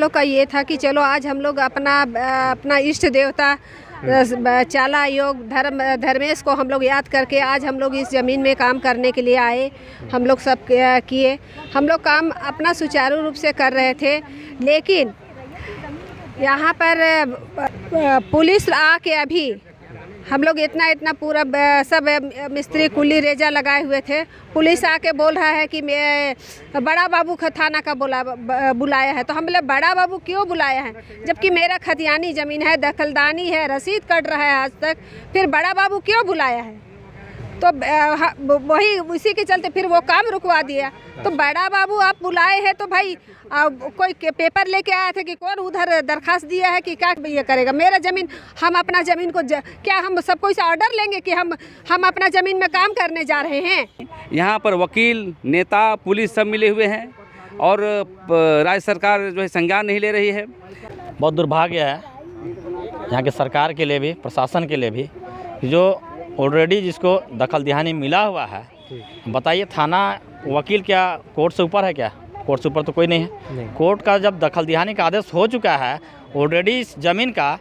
लोग का ये था कि चलो आज हम लोग अपना इष्ट देवता चाला योग धर्मेश को हम लोग याद करके आज हम लोग इस ज़मीन में काम करने के लिए आए। हम लोग सब किए, हम लोग काम अपना सुचारू रूप से कर रहे थे, लेकिन यहाँ पर पुलिस आके अभी हम लोग इतना पूरा सब मिस्त्री कुल्ली रेजा लगाए हुए थे। पुलिस आके बोल रहा है कि मैं बड़ा बाबू थाना का बुलाया है। तो हम बोले बड़ा बाबू क्यों बुलाया है, जबकि मेरा खतियानी ज़मीन है, दखलदानी है, रसीद कट रहा है आज तक, फिर बड़ा बाबू क्यों बुलाया है? तो वही उसी के चलते फिर वो काम रुकवा दिया। तो बड़ा बाबू आप बुलाए हैं तो भाई कोई पेपर लेके आया था कि कौन उधर दरखास्त दिया है कि क्या ये करेगा? मेरा ज़मीन, हम अपना ज़मीन को क्या हम सबको इसे ऑर्डर लेंगे कि हम अपना ज़मीन में काम करने जा रहे हैं? यहाँ पर वकील, नेता, पुलिस सब मिले हुए हैं और राज्य सरकार जो है संज्ञान नहीं ले रही है। बहुत दुर्भाग्य है यहाँ के सरकार के लिए भी, प्रशासन के लिए भी, जो ऑलरेडी जिसको दखल दिहानी मिला हुआ है। बताइए, थाना वकील क्या कोर्ट से ऊपर है क्या? कोर्ट से ऊपर तो कोई नहीं है। कोर्ट का जब दखल दिहानी का आदेश हो चुका है, ऑलरेडी इस ज़मीन का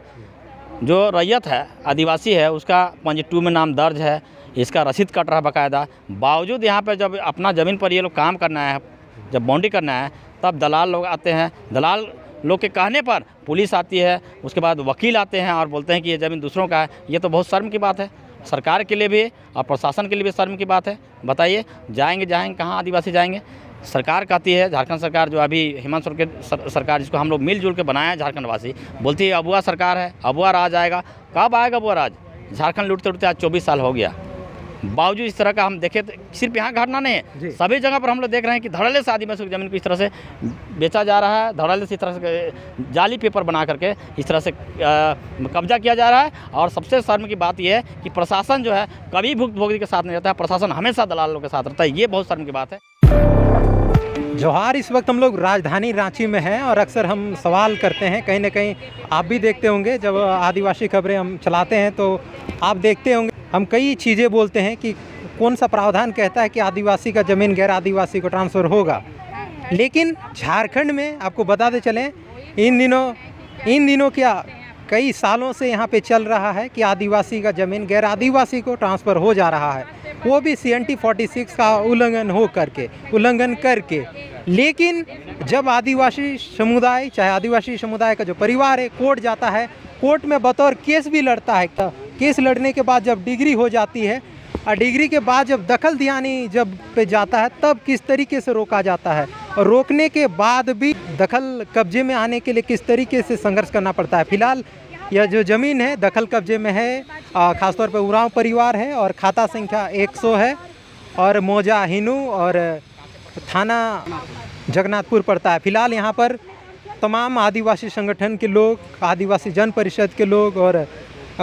जो रैयत है, आदिवासी है, उसका 52 में नाम दर्ज है, इसका रसीद कट रहा है बाकायदा। बावजूद यहाँ पे जब अपना ज़मीन पर ये लोग काम करना है, जब बाउंड्री करना है, तब दलाल लोग आते हैं। दलाल लोग के कहने पर पुलिस आती है, उसके बाद वकील आते हैं और बोलते हैं कि ये ज़मीन दूसरों का है। ये तो बहुत शर्म की बात है, सरकार के लिए भी और प्रशासन के लिए भी शर्म की बात है। बताइए, जाएंगे कहाँ आदिवासी जाएंगे? सरकार कहती है, झारखंड सरकार जो अभी हेमंत सोरेन के सरकार, जिसको हम लोग मिलजुल के बनाया है झारखंड वासी, बोलती है अबुआ सरकार है, अबुआ राज आएगा। कब आएगा अबुआ राज? झारखंड लूटते लूटते आज 24 साल हो गया। बावजूद इस तरह का हम देखें तो सिर्फ यहाँ घटना नहीं है, सभी जगह पर हम लोग देख रहे हैं कि धड़ल्ले से आदिवासी की ज़मीन को इस तरह से बेचा जा रहा है, धड़ल्ले से इस तरह से जाली पेपर बना करके इस तरह से कब्जा किया जा रहा है। और सबसे शर्म की बात यह है कि प्रशासन जो है कभी भुक्तभोगी के साथ नहीं रहता है, प्रशासन हमेशा दलालों के साथ रहता है। ये बहुत शर्म की बात है। जोहार, इस वक्त हम लोग राजधानी रांची में हैं और अक्सर हम सवाल करते हैं, कहीं ना कहीं आप भी देखते होंगे, जब आदिवासी खबरें हम चलाते हैं तो आप देखते होंगे हम कई चीज़ें बोलते हैं कि कौन सा प्रावधान कहता है कि आदिवासी का ज़मीन गैर आदिवासी को ट्रांसफ़र होगा। लेकिन झारखंड में आपको बताते चलें, इन दिनों क्या कई सालों से यहाँ पे चल रहा है कि आदिवासी का ज़मीन गैर आदिवासी को ट्रांसफ़र हो जा रहा है, वो भी CNT 46 का उल्लंघन करके। लेकिन जब आदिवासी समुदाय, चाहे आदिवासी समुदाय का जो परिवार है, कोर्ट जाता है, कोर्ट में बतौर केस भी लड़ता है, केस लड़ने के बाद जब डिग्री हो जाती है और डिग्री के बाद जब दखल दिहानी जब पे जाता है, तब किस तरीके से रोका जाता है और रोकने के बाद भी दखल कब्जे में आने के लिए किस तरीके से संघर्ष करना पड़ता है। फिलहाल यह जो ज़मीन है दखल कब्जे में है, ख़ासतौर पर उरांव परिवार है और खाता संख्या 100 है और मौजा हिनू और थाना जगन्नाथपुर पड़ता है। फिलहाल यहाँ पर तमाम आदिवासी संगठन के लोग, आदिवासी जन परिषद के लोग और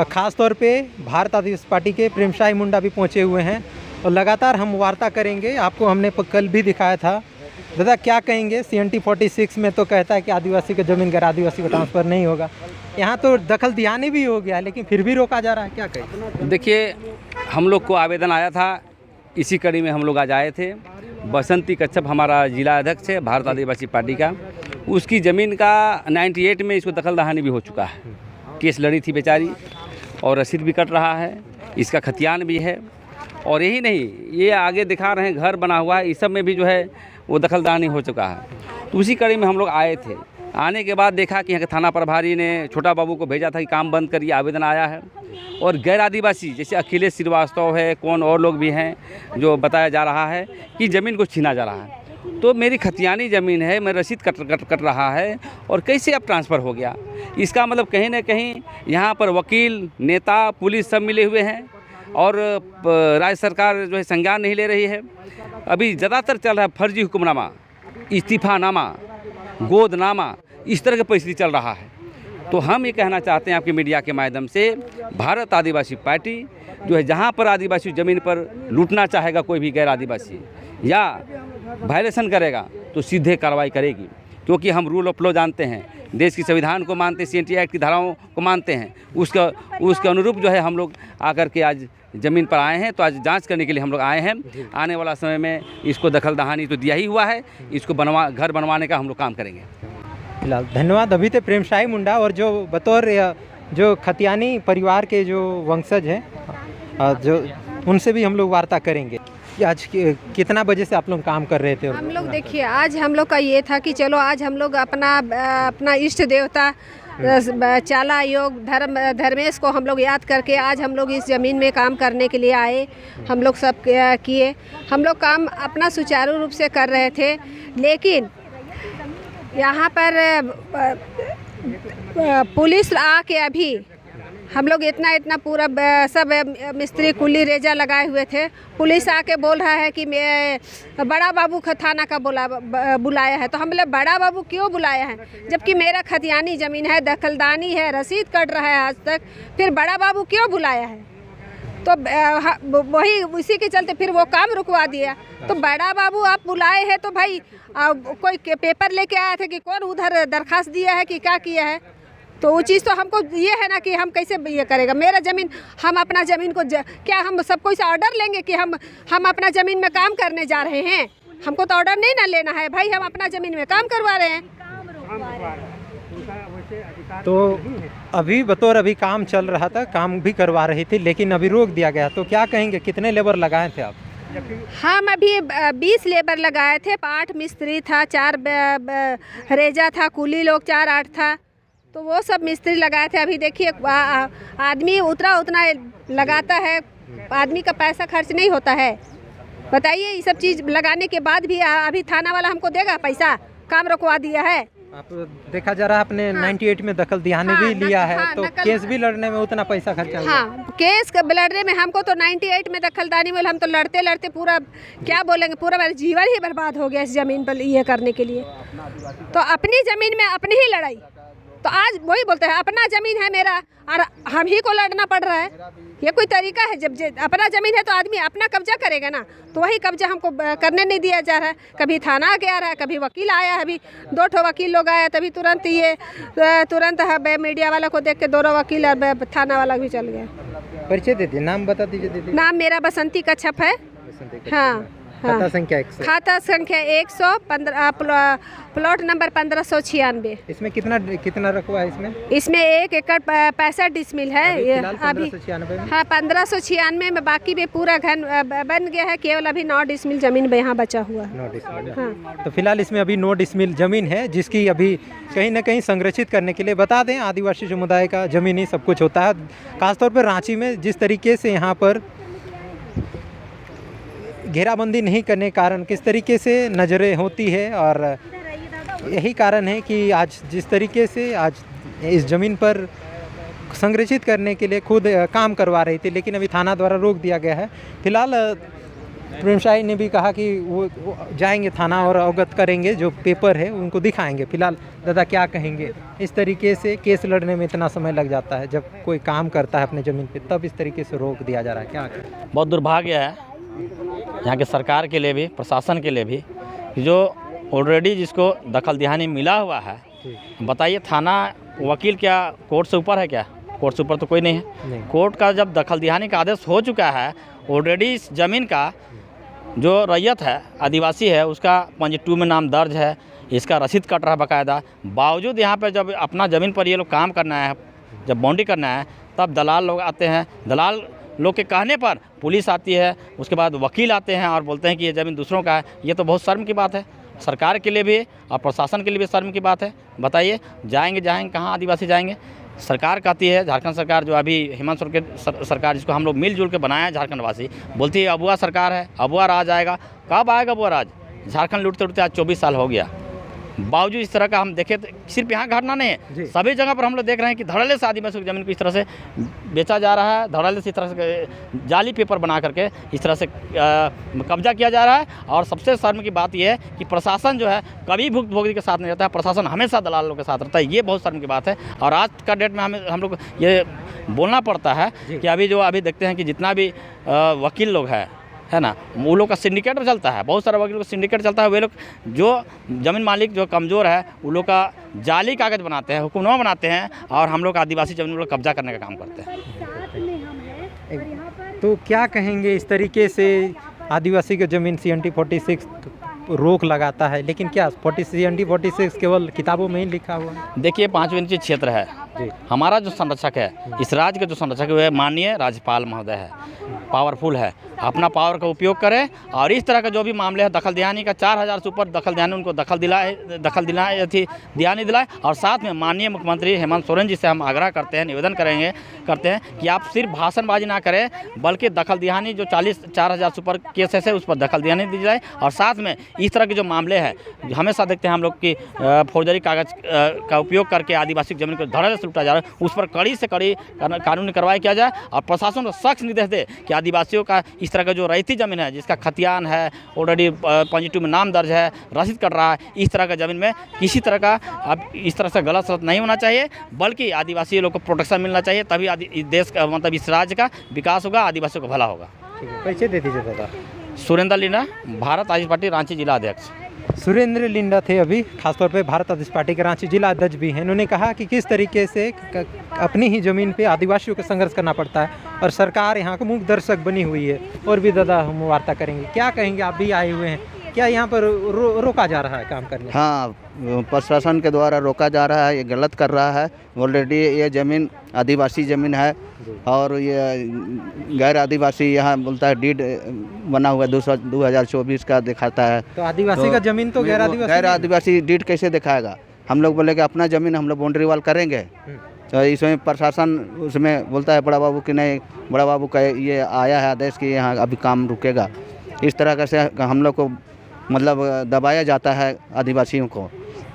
ख़ास तौर पे भारत आदिवासी पार्टी के प्रेमसाई मुंडा भी पहुँचे हुए हैं और लगातार हम वार्ता करेंगे। आपको हमने कल भी दिखाया था। दादा, क्या कहेंगे? CNT 46 में तो कहता है कि आदिवासी का ज़मीन गैर आदिवासी को ट्रांसफ़र नहीं होगा, यहाँ तो दखल दिहानी भी हो गया लेकिन फिर भी रोका जा रहा है, क्या कहें? देखिए, हम लोग को आवेदन आया था, इसी कड़ी में हम लोग आज आए थे। बसंती कच्छप हमारा जिला अध्यक्ष है भारत आदिवासी पार्टी का, उसकी ज़मीन का 98 में इसको दखल दहानी भी हो चुका है। केस लड़ी थी बेचारी और रसीद भी कट रहा है, इसका खतियान भी है। और यही नहीं, ये आगे दिखा रहे हैं घर बना हुआ है, इस सब में भी जो है वो दखल दहानी हो चुका है। तो उसी कड़ी में हम लोग आए थे। आने के बाद देखा कि यहाँ के थाना प्रभारी ने छोटा बाबू को भेजा था कि काम बंद करिए, आवेदन आया है। और गैर आदिवासी जैसे अखिलेश श्रीवास्तव है, कौन और लोग भी हैं, जो बताया जा रहा है कि ज़मीन को छीना जा रहा है। तो मेरी खतियानी ज़मीन है, मेरा रसीद कट रहा है और कैसे अब ट्रांसफ़र हो गया? इसका मतलब कहीं ना कहीं यहाँ पर वकील, नेता, पुलिस सब मिले हुए हैं और राज्य सरकार जो है संज्ञान नहीं ले रही है। अभी ज़्यादातर चल रहा है फर्जी हुक्मनामा, इस्तीफ़ानामा, गोदनामा, इस तरह की परिस्थिति चल रहा है। तो हम ये कहना चाहते हैं आपके मीडिया के माध्यम से, भारत आदिवासी पार्टी जो है, जहाँ पर आदिवासी ज़मीन पर लूटना चाहेगा कोई भी गैर आदिवासी या वायलेशन करेगा तो सीधे कार्रवाई करेगी, क्योंकि हम रूल ऑफ लॉ जानते हैं, देश की संविधान को मानते हैं, CNT एक्ट की धाराओं को मानते हैं। उसके अनुरूप जो है हम लोग आकर के आज ज़मीन पर आए हैं। तो आज जांच करने के लिए हम लोग आए हैं। आने वाला समय में इसको दखल दहानी तो दिया ही हुआ है, इसको घर बनवाने का हम लोग काम करेंगे। फिलहाल धन्यवाद। अभी थे प्रेमशाही मुंडा और जो बतौर जो खतियानी परिवार के जो वंशज हैं जो उनसे भी हम लोग वार्ता करेंगे। आज कितना बजे से आप लोग काम कर रहे थे? हम लोग देखिए आज हम लोग का ये था कि चलो आज हम लोग अपना इष्ट देवता चाला योग धर्मेश को हम लोग याद करके आज हम लोग इस ज़मीन में काम करने के लिए आए। हम लोग सब किए, हम लोग काम अपना सुचारू रूप से कर रहे थे, लेकिन यहाँ पर पुलिस आके अभी हम लोग इतना पूरा सब मिस्त्री कुली रेजा लगाए हुए थे। पुलिस आके बोल रहा है कि मैं बड़ा बाबू थाना का बुलाया है। तो हम बोले बड़ा बाबू क्यों बुलाया है, जबकि मेरा खतियानी ज़मीन है, दखलदानी है, रसीद कट रहा है आज तक, फिर बड़ा बाबू क्यों बुलाया है? तो वही उसी के चलते फिर वो काम रुकवा दिया। तो बड़ा बाबू आप बुलाए हैं तो भाई कोई पेपर लेके आया था कि कौन उधर दरखास्त दिया है कि क्या किया है? तो वो चीज़ तो हमको ये है ना कि हम कैसे ये करेगा। मेरा ज़मीन, हम अपना ज़मीन को क्या हम सबको इसे ऑर्डर लेंगे कि हम अपना ज़मीन में काम करने जा रहे हैं? हमको तो ऑर्डर नहीं ना लेना है भाई, हम अपना ज़मीन में काम करवा रहे हैं। तो अभी बतौर अभी काम चल रहा था, काम भी करवा रही थी, लेकिन अभी रोक दिया गया। तो क्या कहेंगे, कितने लेबर लगाए थे आप? हम अभी 20 लेबर लगाए थे, 8 मिस्त्री था, 4 रेजा था, कुली लोग 4-8 था, तो वो सब मिस्त्री लगाए थे। अभी देखिए आदमी उतना लगाता है, आदमी का पैसा खर्च नहीं होता है। बताइए ये सब चीज़ लगाने के बाद भी अभी थाना वाला हमको देगा पैसा? काम रुकवा दिया है। आप देखा जा रहा है आपने 98 में दखल दिहानी भी लिया है, तो केस भी लड़ने में उतना पैसा खर्चा हुआ? हाँ, केस लड़ने में हमको तो 98 में दखलदानी में हम तो लड़ते पूरा क्या बोलेंगे, पूरा मेरा जीवन ही बर्बाद हो गया इस ज़मीन पर ये करने के लिए। तो अपनी ज़मीन में अपनी ही लड़ाई, तो आज वही बोलते हैं अपना ज़मीन है मेरा और हम ही को लड़ना पड़ रहा है। ये कोई तरीका है? जब अपना ज़मीन है तो आदमी अपना कब्जा करेगा ना, तो वही कब्जा हमको करने नहीं दिया जा रहा है। कभी थाना आके आ रहा है, कभी वकील आया है, अभी 2 वकील लोग आया, तभी तुरंत मीडिया वाला को देख के 2 वकील और थाना वाला भी चल गया। परिचय दे दीजिए, नाम बता दीजिए दीदी। नाम मेरा बसंती कच्छप है। हाँ, खाता संख्या 115 प्लॉट नंबर 1596। इसमें कितना रखवा है? इसमें 1 एकड़ 65 डिसमिल है अभी। 1596 में? हाँ, 1596 में, बाकी भी पूरा घन बन गया है, केवल अभी 9 डिसमिल जमीन यहाँ बचा हुआ है। 9 डिसमिल। हाँ। तो फिलहाल इसमें अभी 9 डिसमिल जमीन है, जिसकी अभी कहीं ना कहीं संरक्षित करने के लिए, बता दें आदिवासी समुदाय का जमीन ही सब कुछ होता है। खासतौर पर रांची में जिस तरीके से यहाँ पर घेराबंदी नहीं करने के कारण किस तरीके से नज़रें होती है, और यही कारण है कि आज जिस तरीके से आज इस ज़मीन पर संरक्षित करने के लिए खुद काम करवा रही थी, लेकिन अभी थाना द्वारा रोक दिया गया है। फिलहाल प्रेमशाही ने भी कहा कि वो जाएंगे थाना और अवगत करेंगे, जो पेपर है उनको दिखाएंगे। फिलहाल दादा क्या कहेंगे, इस तरीके से केस लड़ने में इतना समय लग जाता है, जब कोई काम करता है अपने ज़मीन पे, तब इस तरीके से रोक दिया जा रहा है, क्या कहें? बहुत दुर्भाग्य है यहाँ के सरकार के लिए भी, प्रशासन के लिए भी, जो ऑलरेडी जिसको दखल दिहानी मिला हुआ है। बताइए थाना वकील क्या कोर्ट से ऊपर है? क्या कोर्ट से ऊपर तो कोई नहीं है। कोर्ट का जब दखल दिहानी का आदेश हो चुका है, ऑलरेडी इस ज़मीन का जो रैयत है, आदिवासी है, उसका 52 में नाम दर्ज है, इसका रसीद कट रहा है बाकायदा। बावजूद यहाँ पर जब अपना ज़मीन पर ये लोग काम करना है, जब बाउंड्री करना है, तब दलाल लोग आते हैं। दलाल लोग के कहने पर पुलिस आती है, उसके बाद वकील आते हैं और बोलते हैं कि ये ज़मीन दूसरों का है। ये तो बहुत शर्म की बात है, सरकार के लिए भी और प्रशासन के लिए भी शर्म की बात है। बताइए जाएंगे कहाँ आदिवासी जाएंगे? सरकार कहती है, झारखंड सरकार जो अभी हेमंत सोरेन सरकार, जिसको हम लोग मिलजुल के बनाया है झारखंड वासी, बोलती है अबुआ सरकार है, अबुआ राज आएगा। कब आएगा अबुआ राज? झारखंड लूटते लूटते आज 24 साल हो गया। बावजूद इस तरह का हम देखें तो सिर्फ यहाँ घटना नहीं है, सभी जगह पर हम लोग देख रहे हैं कि धड़ल्ले से आदिवासी ज़मीन को इस तरह से बेचा जा रहा है, धड़ल्ले से इस तरह से जाली पेपर बना करके इस तरह से कब्जा किया जा रहा है। और सबसे शर्म की बात यह है कि प्रशासन जो है कभी भुक्तभोगी के साथ नहीं रहता है, प्रशासन हमेशा दलालों के साथ रहता है। ये बहुत शर्म की बात है। और आज का डेट में हम लोग ये बोलना पड़ता है कि अभी देखते हैं कि जितना भी वकील लोग है ना, वो लोग का सिंडिकेट चलता है, बहुत सारे वकीलों का सिंडिकेट चलता है। वे लोग जो ज़मीन मालिक जो कमज़ोर है, वो लोग का जाली कागज़ बनाते हैं, हुक्मनामा बनाते हैं, और हम लोग आदिवासी ज़मीन पर कब्जा करने का काम करते हैं। तो क्या कहेंगे इस तरीके से आदिवासी की ज़मीन CNT 46 रोक लगाता है, लेकिन क्या 46 केवल किताबों में ही लिखा हुआ है? देखिए 5वीं अनुच्छेद क्षेत्र है। हमारा जो संरक्षक है, इस राज्य के जो संरक्षक है वह माननीय राज्यपाल महोदय है, पावरफुल है, अपना पावर का उपयोग करें और इस तरह का जो भी मामले है दखल दिहानी का 4000 से ऊपर दखल दिहानी उनको दखल दिहानी दिलाए और साथ में माननीय मुख्यमंत्री हेमंत सोरेन जी से हम आग्रह करते हैं, निवेदन करते हैं कि आप सिर्फ भाषणबाजी ना करें बल्कि दखल दिहानी जो 4000 से ऊपर केसेस है उस पर दखल दिहानी दी जाए और साथ में इस तरह के जो मामले हैं हमेशा देखते हैं हम लोग की फौजदारी कागज का उपयोग करके आदिवासी जमीन को धड़ल्ले से लुटा जा रहा है, उस पर कड़ी से कड़ी कानूनी कार्रवाई किया जाए और प्रशासन को सख्त निर्देश दे कि आदिवासियों का इस तरह का जो रैयती ज़मीन है जिसका खतियान है, ऑलरेडी पॉजिटिव में नाम दर्ज है, रसीद कट रहा है, इस तरह का ज़मीन में किसी तरह का अब इस तरह से गलत सलत नहीं होना चाहिए बल्कि आदिवासी लोग को प्रोटेक्शन मिलना चाहिए, तभी इस देश का मतलब इस राज्य का विकास होगा, आदिवासियों का भला होगा। ठीक है, परिचय दे दीजिए दादा। सुरेंद्र लिंडा, भारत आदिवासी पार्टी रांची जिला अध्यक्ष। सुरेंद्र लिंडा थे अभी, खासतौर पे भारत आदिवासी पार्टी के रांची जिला अध्यक्ष भी हैं। इन्होंने कहा कि किस तरीके से अपनी ही ज़मीन पे आदिवासियों को संघर्ष करना पड़ता है और सरकार यहाँ को मूक दर्शक बनी हुई है। और भी दादा हम वार्ता करेंगे, क्या कहेंगे, आप भी आए हुए हैं, क्या यहाँ पर रोका जा रहा है काम करने? हाँ, प्रशासन के द्वारा रोका जा रहा है, ये गलत कर रहा है। ऑलरेडी ये ज़मीन आदिवासी ज़मीन है और ये गैर आदिवासी यहाँ बोलता है डीड बना हुआ 2024 का दिखाता है। तो आदिवासी का ज़मीन तो गैर आदिवासी डीड कैसे दिखाएगा? हम लोग बोले कि अपना ज़मीन हम लोग बाउंड्री वाल करेंगे, तो इसमें प्रशासन उसमें बोलता है बड़ा बाबू कि नहीं, बड़ा बाबू का ये आया है आदेश कि यहाँ अभी काम रुकेगा। इस तरह से हम लोग को मतलब दबाया जाता है आदिवासियों को।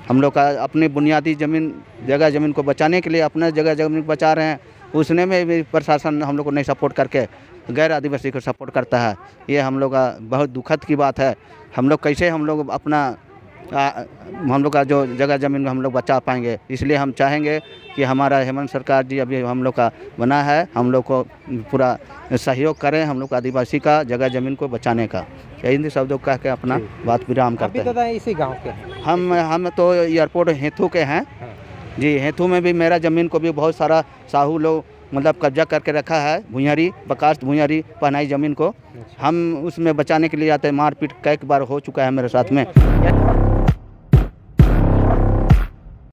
हम लोग का अपनी बुनियादी जगह ज़मीन को बचाने के लिए अपना जगह ज़मीन बचा रहे हैं, उसने में भी प्रशासन हम लोग को नहीं सपोर्ट करके गैर आदिवासी को सपोर्ट करता है। ये हम लोग का बहुत दुखद की बात है। हम लोग कैसे हम लोग अपना हम लोग का जो जगह ज़मीन हम लोग बचा पाएंगे, इसलिए हम चाहेंगे कि हमारा हेमंत सरकार जी अभी हम लोग का बना है, हम लोग को पूरा सहयोग करें, हम लोग आदिवासी का जगह ज़मीन को बचाने का। यही शब्दों कह के अपना बात विराम करते हैं। दादा इसी गाँव के हैं? हम तो एयरपोर्ट हेतु के हैं जी। हेतु में भी मेरा ज़मीन को भी बहुत सारा साहू लोग मतलब कब्जा करके रखा है, भुइयारी बकास्त भुइयारी पहनाई ज़मीन को हम उसमें बचाने के लिए आते हैं। मारपीट कई बार हो चुका है मेरे साथ में।